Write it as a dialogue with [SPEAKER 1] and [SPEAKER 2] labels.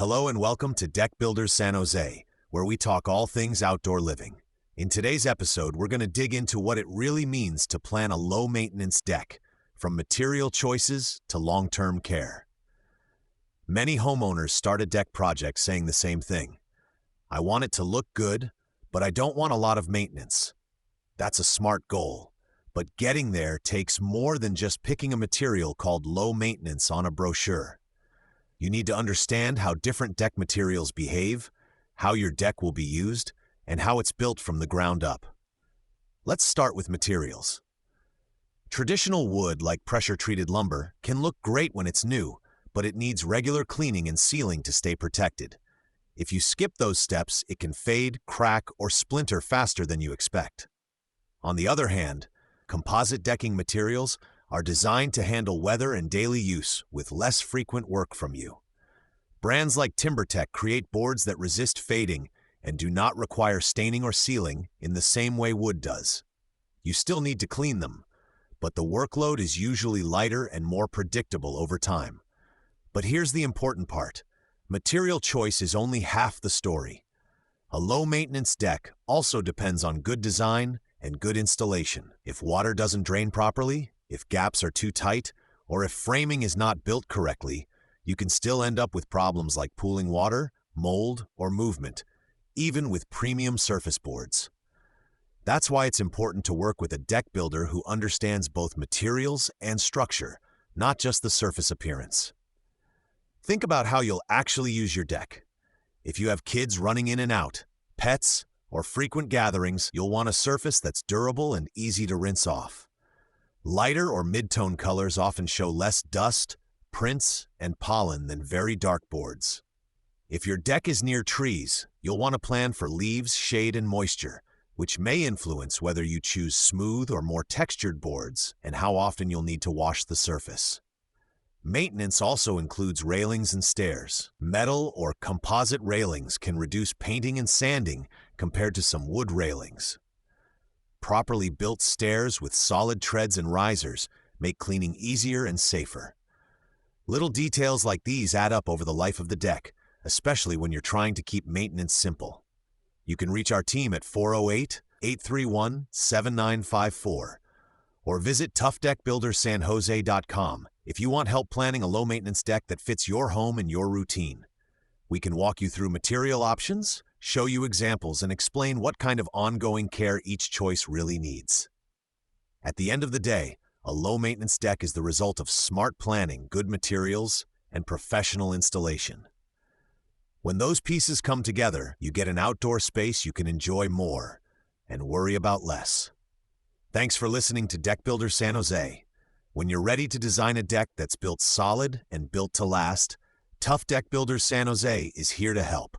[SPEAKER 1] Hello and welcome to Deck Builders San Jose, where we talk all things outdoor living. In today's episode, we're going to dig into what it really means to plan a low-maintenance deck, from material choices to long-term care. Many homeowners start a deck project saying the same thing. I want it to look good, but I don't want a lot of maintenance. That's a smart goal, but getting there takes more than just picking a material called low maintenance on a brochure. You need to understand how different deck materials behave, how your deck will be used, and how it's built from the ground up. Let's start with materials. Traditional wood, like pressure-treated lumber, can look great when it's new, but it needs regular cleaning and sealing to stay protected. If you skip those steps, it can fade, crack, or splinter faster than you expect. On the other hand, composite decking materials are designed to handle weather and daily use with less frequent work from you. Brands like TimberTech create boards that resist fading and do not require staining or sealing in the same way wood does. You still need to clean them, but the workload is usually lighter and more predictable over time. But here's the important part. Material choice is only half the story. A low-maintenance deck also depends on good design and good installation. If water doesn't drain properly, if gaps are too tight, or if framing is not built correctly, you can still end up with problems like pooling water, mold, or movement, even with premium surface boards. That's why it's important to work with a deck builder who understands both materials and structure, not just the surface appearance. Think about how you'll actually use your deck. If you have kids running in and out, pets, or frequent gatherings, you'll want a surface that's durable and easy to rinse off. Lighter or mid-tone colors often show less dust, prints, and pollen than very dark boards. If your deck is near trees, you'll want to plan for leaves, shade, and moisture, which may influence whether you choose smooth or more textured boards and how often you'll need to wash the surface. Maintenance also includes railings and stairs. Metal or composite railings can reduce painting and sanding compared to some wood railings. Properly built stairs with solid treads and risers make cleaning easier and safer. Little details like these add up over the life of the deck, especially when you're trying to keep maintenance simple. You can reach our team at 408-831-7954 or visit toughdeckbuildersanjose.com if you want help planning a low-maintenance deck that fits your home and your routine. We can walk you through material options, show you examples, and explain what kind of ongoing care each choice really needs. At the end of the day, a low-maintenance deck is the result of smart planning, good materials, and professional installation. When those pieces come together, you get an outdoor space you can enjoy more and worry about less. Thanks for listening to Deck Builders San Jose. When you're ready to design a deck that's built solid and built to last, Tough Deck Builders San Jose is here to help.